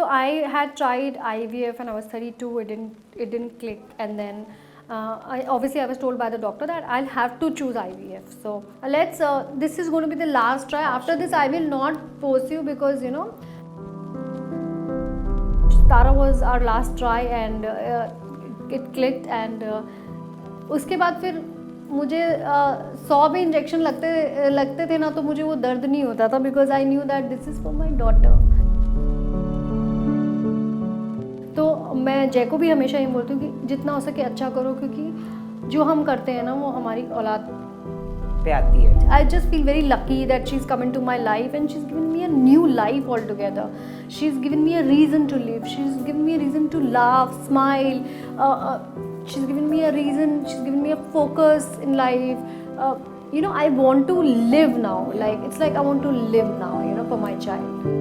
so I had tried IVF and I was 32. It didn't click, and then I was told by the doctor that I'll have to choose IVF. So let's. This is going to be the last try. After this, I will not pursue because Tara was our last try and it clicked and उसके बाद फिर मुझे 100 भी injection लगते थे ना तो मुझे वो दर्द नहीं होता था because I knew that this is for my daughter. तो मैं जय को भी हमेशा ये बोलती हूँ कि जितना हो सके अच्छा करो क्योंकि जो हम करते हैं ना वो हमारी औलाद पे आती है. I just feel very lucky that she's come into my life and she's given me a new life altogether. She's given me a reason to live. She's given me a reason to laugh, smile. She's given me a reason. She's given me a focus in life. I want to live now. Like it's like I want to live now. For my child.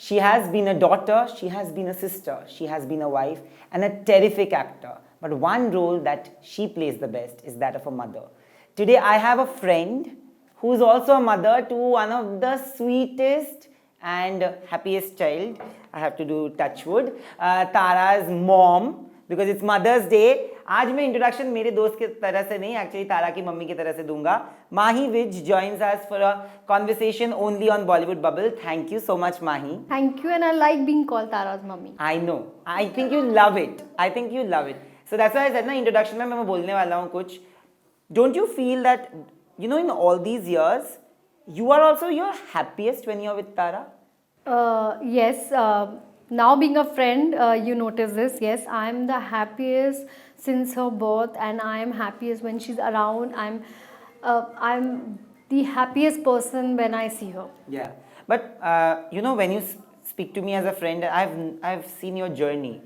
She has been a daughter, she has been a sister, she has been a wife and a terrific actor. But one role that she plays the best is that of a mother. Today I have a friend who is also a mother to one of the sweetest and happiest child. I have to do touch wood. Tara's mom, because it's Mother's Day. आज मैं introduction मेरे दोस्त की तरह से नहीं, actually तारा की mummy की तरह से दूंगा. Mahi Vij joins us for a conversation only on Bollywood Bubble. Thank you so much, Mahi. Thank you, and I like being called Tara's mummy. I know. I think you love it. I think you love it. So that's why I said ना introduction में मैं बोलने वाला हूँ कुछ. Don't you feel that in all these years you are also your happiest when you're with Tara? Yes. Now being a friend, you notice this. Yes, I'm the happiest since her birth, and I am happiest when she's around. I'm the happiest person when I see her. Yeah, but when you speak to me as a friend, I've seen your journey,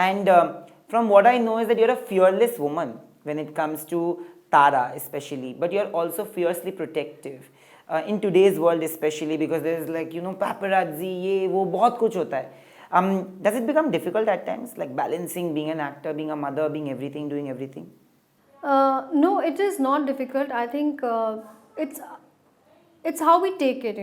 and from what I know is that you're a fearless woman when it comes to Tara especially, but you're also fiercely protective. In today's world especially, because there's like paparazzi, ये वो बहुत कुछ होता है. Does it become difficult at times, like balancing being an actor, being a mother, being everything, doing everything? No, it is not difficult. I think it's how we take it.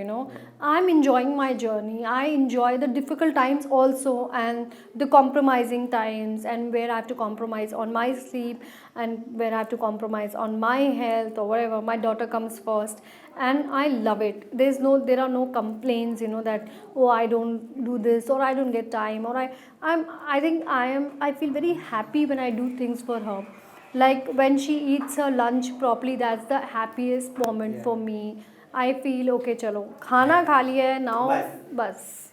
I'm enjoying my journey. I enjoy the difficult times also, and the compromising times, and where I have to compromise on my sleep, and where I have to compromise on my health or whatever. My daughter comes first, and I love it. There are no complaints, that I don't do this or I don't get time, or I feel very happy when I do things for her. Like when she eats her lunch properly, that's the happiest moment for me. I feel okay, चलो खाना खा लिया है now, बस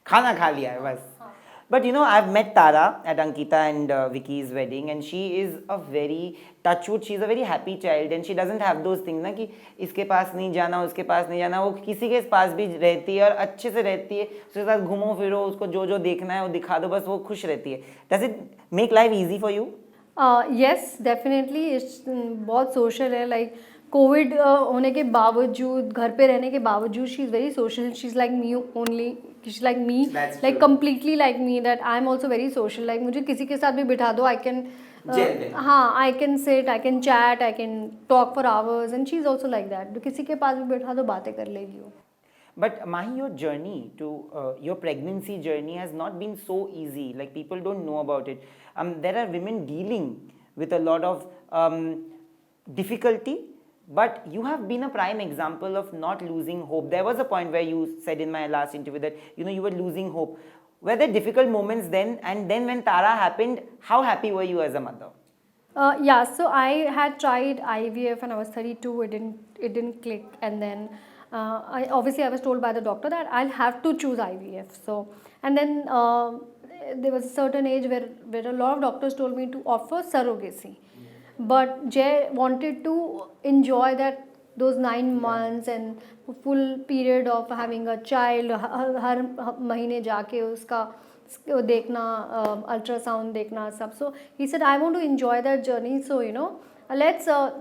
खाना खा लिया है बस. But I've met Tara at Ankita and Vicky's wedding, and she is a very touchwood. She's a very happy child, and she doesn't have those things ना कि इसके पास नहीं जाना, उसके पास नहीं जाना. वो किसी के पास भी रहती है और अच्छे से रहती है. उसके साथ घूमो फिरो, उसको जो देखना है वो दिखा दो, बस वो खुश रहती है. Does it make life easy for you? Yes, definitely. बहुत social है. Like कोविड होने के बावजूद, घर पे रहने के बावजूद, she is very social. She is like me only. She is like me, like completely like me. That I am also very social. Like मुझे किसी के साथ भी बिठा दो, I can I can sit, I can chat, I can talk for hours, and she is also like that. किसी के पास भी बिठा दो, बातें कर लेगी वो. But Mahi, your journey to your pregnancy journey has not been so easy. Like people don't know about it. There are women dealing with a lot of difficulty, but you have been a prime example of not losing hope. There was a point where you said in my last interview that you were losing hope. Were there difficult moments then? And then when Tara happened, how happy were you as a mother? Yeah, so I had tried IVF and I was 32. It didn't click, and then. I was told by the doctor that I'll have to choose IVF. So, and then there was a certain age where a lot of doctors told me to offer surrogacy. But Jay wanted to enjoy those 9 months and full period of having a child. हर महीने जाके उसका देखना, ultrasound देखना सब. So he said, I want to enjoy that journey. So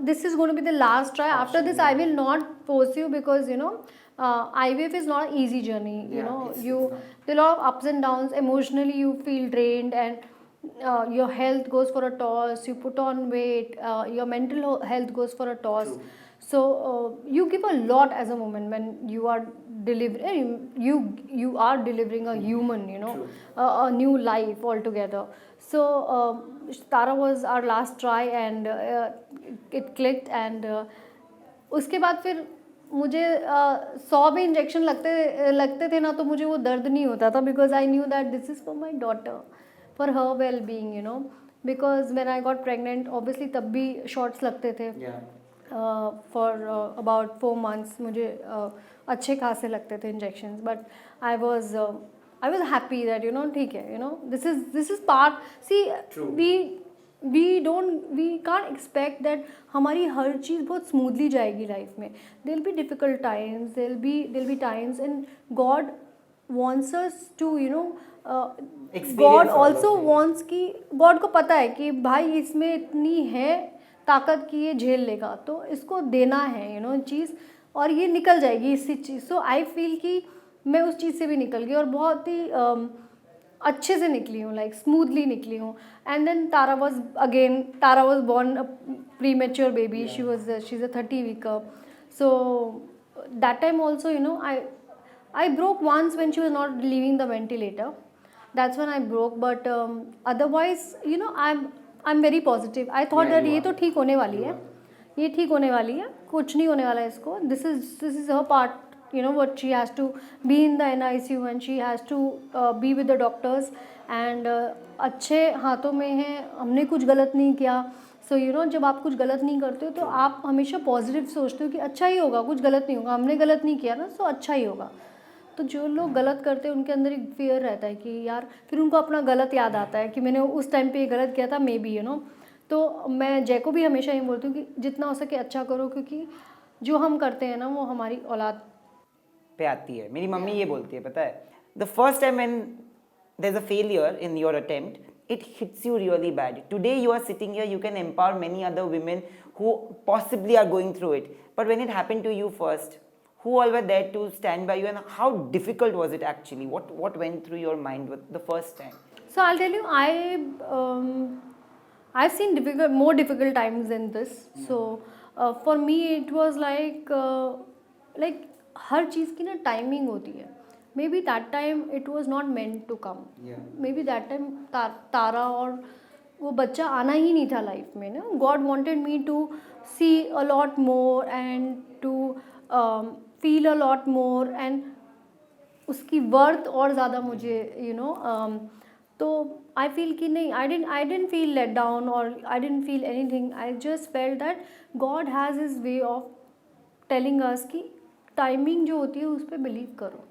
this is going to be the last try. After this, I will not pursue because IVF is not an easy journey. There are a lot of ups and downs. Emotionally, you feel drained, and your health goes for a toss, you put on weight, your mental health goes for a toss. True. So you give a lot as a woman when you are delivering. You are delivering a human, you know, True. a new life altogether. So Tara was our last try, and it clicked. And उसके बाद फिर मुझे 100 भी injection लगते थे ना, तो मुझे वो दर्द नहीं होता था, because I knew that this is for my daughter, for her well being, you know. Because when I got pregnant, obviously तब भी शॉट्स लगते थे. फॉर अबाउट 4 months मुझे अच्छे खासे लगते थे injections, but I was happy that, you know, ठीक है, you know, this is part. See, we can't expect that हमारी हर चीज़ बहुत स्मूथली जाएगी लाइफ में. There will be difficult times, there will be times, and God wants us to, you know, Experience God all of also it. wants कि God को पता है कि भाई इसमें इतनी है ताकत कि ये झेल लेगा, तो इसको देना है, यू नो, चीज़, और ये निकल जाएगी इसी चीज़. सो आई फील कि मैं उस चीज़ से भी निकल गई, और बहुत ही अच्छे से निकली हूँ, लाइक स्मूथली निकली हूँ. And then Tara was born a premature baby. She is a 30 weeker. So that time also, you know, I broke once when she was not leaving the ventilator. That's when I broke. But otherwise, you know, I'm very positive. I thought Yeah, that you ये are. तो ठीक होने वाली You है, are. ये ठीक होने वाली है, कुछ नहीं होने वाला है इसको. This is her part. You know what, she has to be in the NICU and she has to be with the doctors. And अच्छे हाथों में है, हमने कुछ गलत नहीं किया. सो यू नो, जब आप कुछ गलत नहीं करते हो तो आप हमेशा पॉजिटिव सोचते हो कि अच्छा ही होगा, कुछ गलत नहीं होगा, हमने गलत नहीं किया ना, सो अच्छा ही होगा. तो जो लोग गलत करते हैं उनके अंदर एक फियर रहता है कि यार, फिर उनको अपना गलत याद आता है कि मैंने उस टाइम पे ये गलत किया था, मे बी, यू नो. तो मैं जय को भी हमेशा ये बोलती हूँ कि जितना हो सके अच्छा करो, क्योंकि जो हम करते हैं ना वो हमारी औलाद पे आती है. मेरी मम्मी ये बोलती है, पता है, the first time when there's a failure in your attempt, it hits you really bad. Today you are sitting here, you can empower many other women who possibly are going through it. But when it happened to you first, who all were there to stand by you, and how difficult was it actually? What went through your mind with the first time? So I'll tell you, I've seen more difficult times than this. So for me it was like हर चीज़ की ना timing होती है. Maybe that time it was not meant to come. Yeah. Maybe that time तारा और वो बच्चा आना ही नहीं था लाइफ में ना. God wanted me to see a lot more and to feel a lot more, and उसकी वर्थ और ज़्यादा मुझे, यू नो, तो आई फील कि नहीं, I don't feel let down और I don't feel anything. I just felt that God has his way of telling us कि timing जो होती है उस पर बिलीव करो.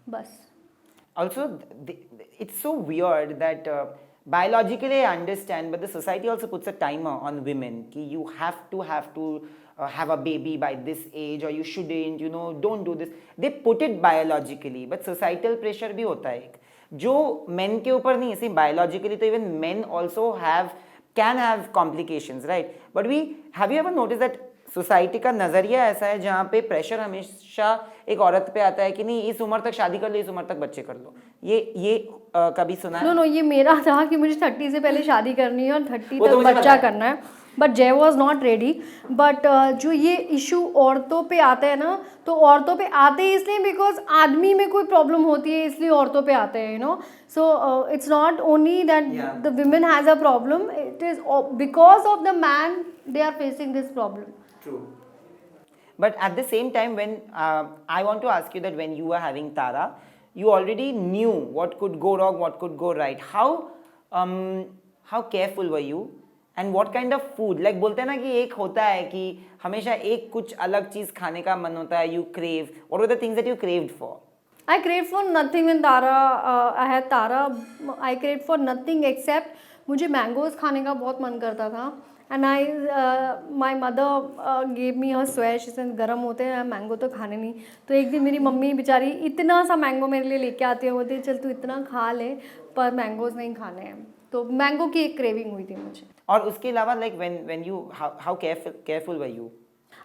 बस. Also, it's so weird that biologically I understand, but the society also puts a timer on women कि you have to have a baby by this age, or you shouldn't, you know, don't do this. They put it biologically, but societal pressure भी होता है एक, जो men के ऊपर नहीं है. सिर्फ biologically तो even men also can have complications, right? But have you ever noticed that society का नज़रिया ऐसा है जहाँ पे प्रेशर हमेशा एक औरत पे आता है कि नहीं, इस उम्र तक शादी कर लो, इस उम्र तक बच्चे कर लो. ये कभी सुना है? नो, ये मेरा था कि मुझे 30 से पहले शादी करनी है और 30 वो तो तक मुझे बच्चा पता है. करना है. बट जय वॉज नॉट रेडी. बट जो ये इशू औरतों पे आते हैं ना, तो औरतों पे आते हैं इसलिए बिकॉज आदमी में कोई प्रॉब्लम होती है, इसलिए औरतों पे आते हैं, you know. So it's not only that the women has a problem, it is because of the man they are facing this problem. True. But at the same time, when I want to ask you that when you were having Tara, you already knew what could go wrong, what could go right. How careful were you, and what kind of food? Like बोलते हैं ना कि एक होता है कि हमेशा एक कुछ अलग चीज खाने का मन होता है. You crave. What were the things that you craved for? I craved for nothing when Tara. I had Tara. I craved for nothing except मुझे मैंगोज खाने का बहुत मन करता था. And my mother gave me a स्वेश, इसमें गर्म होते हैं, मैंगो तो खाने नहीं. तो एक दिन मेरी मम्मी बेचारी इतना सा मैंगो मेरे लिए लेके आती है, बोलती है चल तू इतना खा ले, पर मैंगोज नहीं खाने हैं. तो मैंगो की एक क्रेविंग हुई थी मुझे. और उसके अलावा like when you how careful were you?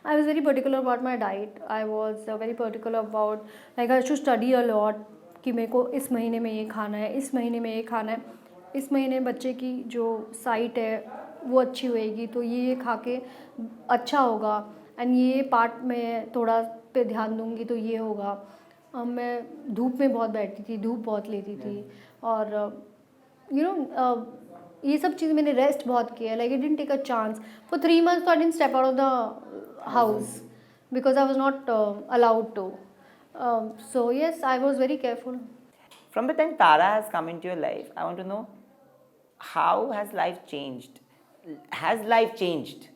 I was very particular about my diet. I was very particular about, like, I should study a lot कि मेरे को इस महीने में ये खाना है, इस महीने में ये खाना है. इस महीने बच्चे की जो साइट है वो अच्छी होएगी, तो ये खा के अच्छा होगा, एंड ये पार्ट में थोड़ा पे ध्यान दूंगी तो ये होगा। मैं धूप में बहुत बैठती थी, धूप बहुत लेती थी, और ये सब चीज़ मैंने रेस्ट बहुत किया, like I didn't take a chance for 3 months, तो I didn't step out of the house because I was not allowed to, so yes, I was very careful. From the time Tara has come into your life, I want to know, how has life changed? Has life changed?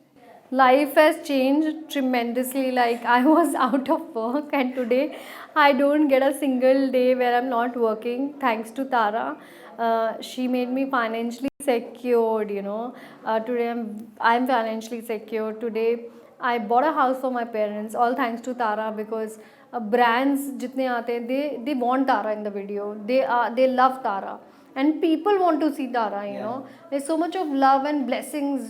Life has changed tremendously. Like, I was out of work, and today I don't get a single day where I'm not working, thanks to Tara. She made me financially secured, today I'm financially secure. Today I bought a house for my parents, all thanks to Tara, because brands जितने आते हैं, they want Tara in the video. They love Tara, and people want to see Tara. There's so much of love and blessings.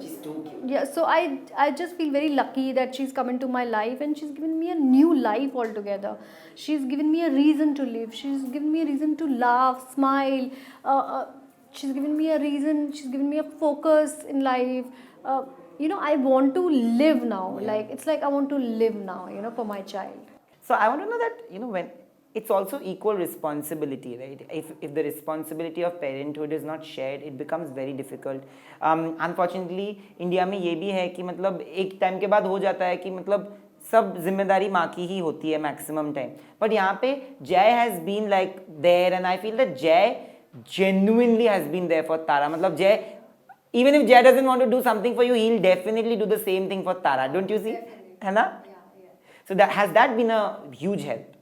She's too cute. Yeah, so I just feel very lucky that she's come into my life, and she's given me a new life altogether. She's given me a reason to live. She's given me a reason to laugh, smile. She's given me a reason. She's given me a focus in life. I want to live now. Yeah. Like, it's like I want to live now, for my child. So I want to know that, when it's also equal responsibility, right? If the responsibility of parenthood is not shared, it becomes very difficult. Unfortunately, India में ये भी है कि मतलब एक time के बाद हो जाता है कि मतलब सब जिम्मेदारी माँ की ही होती है मैक्सिमम टाइम, बट यहाँ पे Jai has been like there, and I feel that Jai genuinely has been there for Tara. मतलब जय, even if Jay doesn't want to do something for you, he'll definitely do the same thing for Tara. Don't you see? है ना? So has that been a huge help?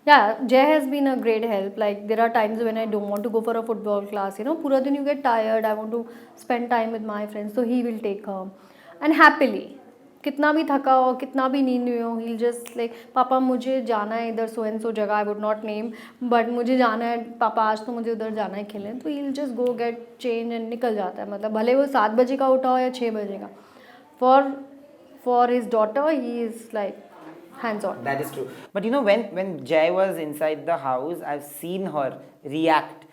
Yeah, Jay has been a great help. Like, there are times when I don't want to go for a football class. पूरा दिन you get tired. I want to spend time with my friends. So he will take her, and happily. कितना भी थका हो, कितना भी नींद हुई हो, he'll just like, पापा मुझे जाना है इधर so and so जगह, I would not name, but मुझे जाना है पापा, आज तो मुझे उधर जाना है खेलने, तो he'll just go get change and निकल जाता है. मतलब भले वो 7 बजे का उठा हो या 6 बजे का, for his daughter he is like hands on. That is true. But when Jay was inside the house, I've seen her react.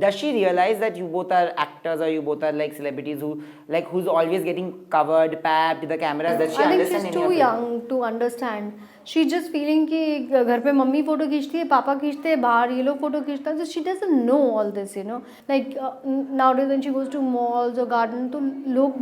Does she realize that you both are actors, or you both are like celebrities who's always getting covered, papped, the cameras? Does she I think understand she's any too of it? young to understand. She's just feeling कि घर पे mummy photo खींचती है, पापा खींचते हैं, बाहर ये लोग फोटो खींचते हैं. So she doesn't know all this, Like, nowadays when she goes to malls or garden, तो लोग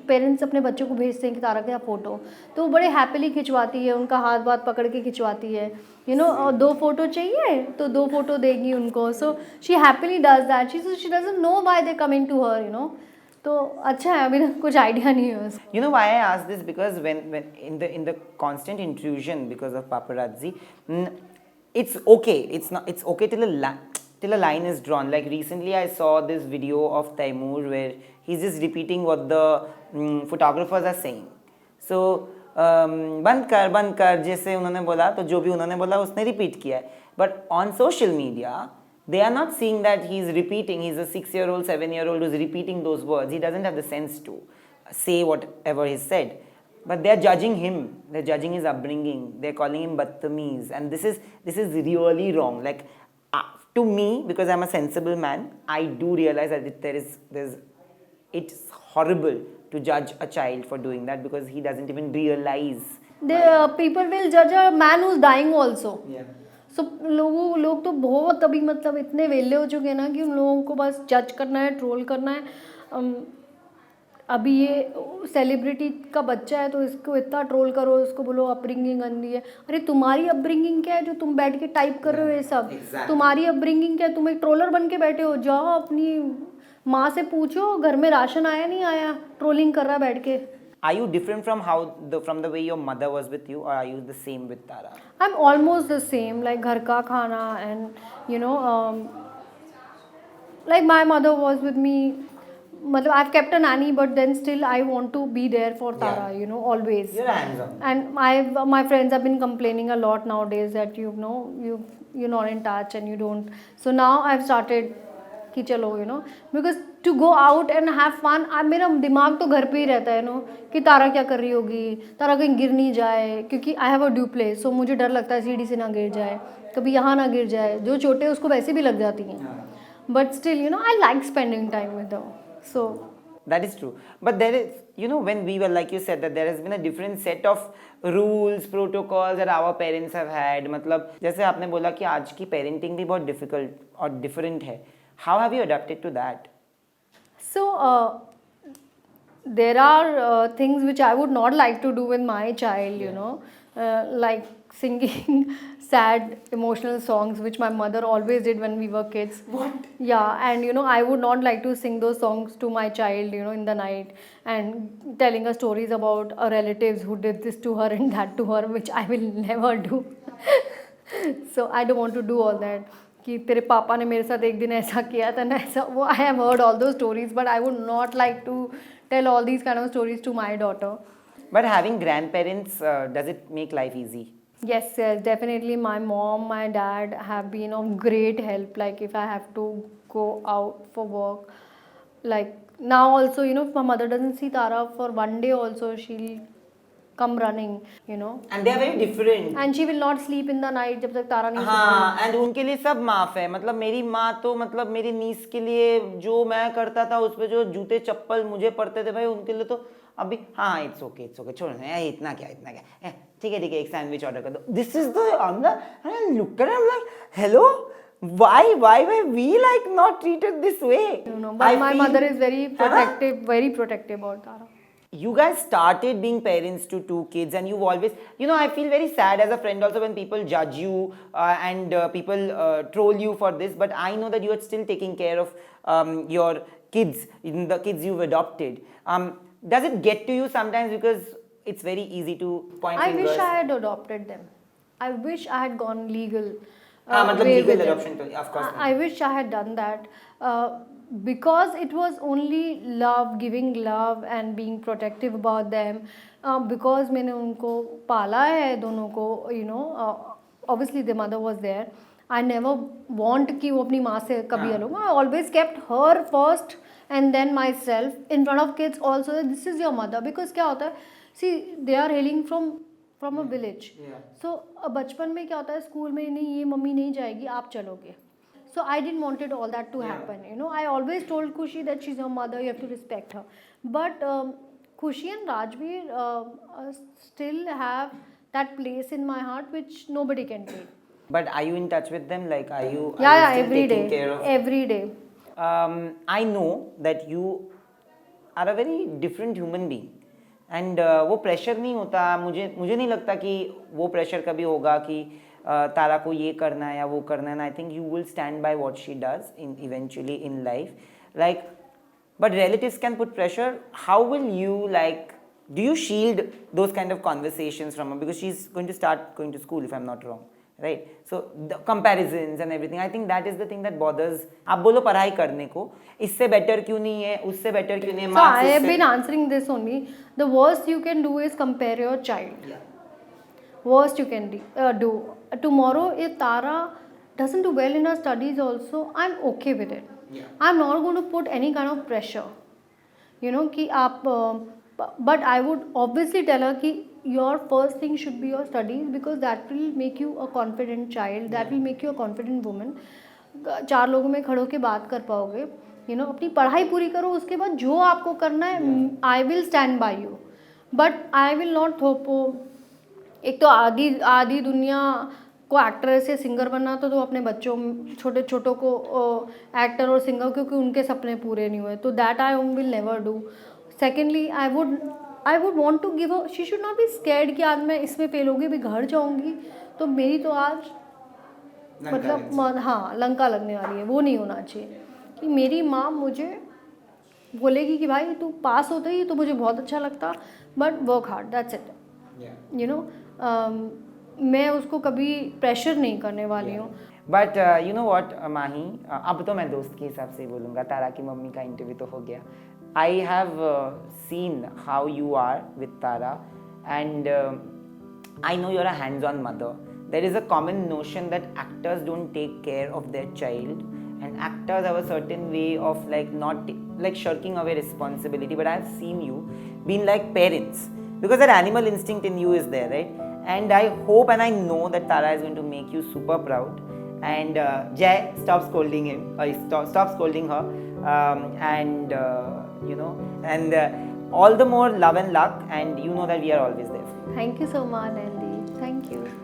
पेरेंट्स अपने बच्चों को भेजते हैं कि तारा के फोटो, तो वो बड़े हैप्पीली खिंचवाती है, उनका हाथ पकड़ के खिंचवाती है. 2 फोटो चाहिए तो 2 फोटो देगी उनको. So she happily does that. She doesn't know why they're coming to her, तो अच्छा है, अभी कुछ आइडिया नहीं है उसको. You know why I ask this? Because when in the constant intrusion because of paparazzi, it's okay. It's okay till a line is drawn. Like recently, I saw this video of Taimur where he's just repeating what the photographers are saying. So बंद कर जैसे उन्होंने बोला, तो जो भी उन्होंने बोला उसने रिपीट किया है. But on social media, they are not seeing that he's repeating. He's a 6-year-old, 7-year-old who's repeating those words. He doesn't have the sense to say whatever he said. But they're judging him. They're judging his upbringing. They're calling him Badtameez. And this is really wrong. Like, to me, because I'm a sensible man, I do realize that it's horrible to judge a child for doing that, because he doesn't even realize. People will judge a man who's dying also. Yeah. So लोग तो बहुत अभी मतलब इतने वेले हो चुके हैं ना कि उन लोगों को बस जज करना है, ट्रोल करना है. अभी ये सेलिब्रिटी का बच्चा है तो इसको इतना ट्रोल करो, इसको बोलो अपब्रिंगिंग गंदी है. अरे तुम्हारी अपब्रिंगिंग क्या है जो तुम बैठ के टाइप कर रहे हो ये सब? Exactly. तुम्हारी अपब्रिंगिंग क्या है? तुम एक ट्रोलर बन के बैठे हो. जाओ अपनी माँ से पूछो घर में राशन आया नहीं आया, ट्रोलिंग कर रहा है बैठ के. Are you different from the way your mother was with you, or are you the same with Tara? I'm almost the same, like घर का खाना, and like my mother was with me. मतलब I've kept a nanny, but then still I want to be there for Tara, always. You're hands-on. And my friends have been complaining a lot nowadays that you're not in touch and you don't. So now I've started कि चलो because to go out and have fun, मेरा दिमाग तो घर पे ही रहता है कि तारा क्या कर रही होगी, तारा कहीं गिर नहीं जाए, क्योंकि आई हैव अ ड्यूप्लेस, सो मुझे डर लगता है सीढ़ी से ना गिर जाए, कभी यहाँ ना गिर जाए. जो चोटें उसको वैसे भी लग जाती हैं, but still, you know, I like spending time with her. So That is true. But there is, you know, when we were, like you said, that there has been a different set of rules, protocols that our parents have had. मतलब जैसे आपने बोला कि आज की parenting भी बहुत difficult और different है. How have you adapted to that? So, there are things which I would not like to do with my child, you know, like singing sad emotional songs, which my mother always did when we were kids. What? Yeah, and you know, I would not like to sing those songs to my child, you know, in the night and telling her stories about relatives who did this to her and that to her, which I will never do. So I don't want to do all that. कि तेरे पापा ने मेरे साथ एक दिन ऐसा किया था ना ऐसा वो I have heard all those stories, but I would not like to tell all these kind of stories to my daughter. But having grandparents, does it make life easy? Yes, yes, definitely. My mom, my dad have been of great help. Like if I have to go out for work, like now also, you know, if my mother doesn't see Tara for one day also, she'll come running, you know. And they are very different. And she will not sleep in the night जब तक तारा नहीं हाँ, and उनके लिए सब माफ है. मतलब मेरी माँ तो मतलब मेरी नीस के लिए जो मैं करता था उस पे जो जूते चप्पल मुझे पड़ते थे भाई उनके लिए तो अभी हाँ इट्स ओके छोड़ इतना क्या ठीक है एक सैंडविच ऑर्डर कर दो. This is the I look at him like hello why were we like not treated this way? You know, but my mother is very protective about Tara. You guys started being parents to two kids and you've always, you know, I feel very sad as a friend also when people judge you and people troll you for this, but I know that you are still taking care of your kids, the kids you've adopted. Does it get to you sometimes because it's very easy to point I fingers? wish I had adopted them. I wish I had gone legal. मतलब way legal with it. adoption to, of course. I wish I had done that. Because it was only love, giving love and being protective about them. Because मैंने उनको पाला है दोनों को, you know, obviously the mother was there. I never want कि वो अपनी माँ से कभी अलग. I always kept her first and then myself in front of kids also. That this is your mother, because क्या होता है, see they are hailing from a village. So बचपन में क्या होता है, स्कूल में नहीं ये मम्मी नहीं जाएगी आप चलोगे. So I didn't wanted all that to happen. You know, I always told Khushi that she's your mother, you have to respect her. But Khushi and Rajveer still have that place in my heart which nobody can take. But are you in touch with them? Like, are you Yeah, still every taking day. care of? Every day. I know that you are a very different human being. And वो pressure नहीं होता, मुझे नहीं लगता कि वो pressure कभी होगा कि तारा को ये करना है या वो करना है. And I think you will stand by what she does eventually in life. Like, but relatives can put pressure. How will you, like, do you shield those kind of conversations from her? Because she's going to start going to school if I'm not wrong. Right? So the comparisons and everything, I think that is the thing that bothers. आप बोलो पढ़ाई करने को, इससे better क्यों नहीं है, उससे better क्यों नहीं है. So I have been answering this only. The worst you can do is compare your child. Worst you can do. Tomorrow if Tara doesn't do well in her studies also, I'm okay with it. I'm not going to put any kind of pressure. You know कि आप but I would obviously tell her कि your first thing should be your studies, because that will make you a confident child, that will make you a confident woman. चार लोगों में खड़े होके बात कर पाओगे. You know, अपनी पढ़ाई पूरी करो, उसके बाद जो आपको करना है I will stand by you, but I will not थोपो. एक तो आधी दुनिया को एक्ट्रेस या सिंगर बनना तो अपने बच्चों छोटों को एक्टर और सिंगर, क्योंकि उनके सपने पूरे नहीं हुए, तो that I will never do. Secondly I would want to give she should not be scared कि आज मैं इसमें फेल होगी भी घर जाऊंगी तो मेरी तो आज मतलब हाँ लंका लगने वाली है. वो नहीं होना चाहिए कि मेरी माँ मुझे बोलेगी कि भाई तू पास होता ही तो मुझे बहुत अच्छा लगता, but work hard, that's it. You know, मैं उसको कभी प्रेशर नहीं करने वाली हूँ. बट यू नो व्हाट माही, अब तो मैं दोस्त के हिसाब से बोलूँगा, तारा की मम्मी का इंटरव्यू तो हो गया. I have seen how you are with Tara and I know you are a hands on mother. There is a common notion that actors don't take care of their child, and actors have a certain way of like not like shirking away responsibility. But I have seen you being like parents, because that animal instinct in you is there, right? And I hope and I know that Tara is going to make you super proud. And Jay, stop scolding him, or stop scolding her, and and all the more love and luck, and you know that we are always there for you. Thank you so much, Andy. Thank you.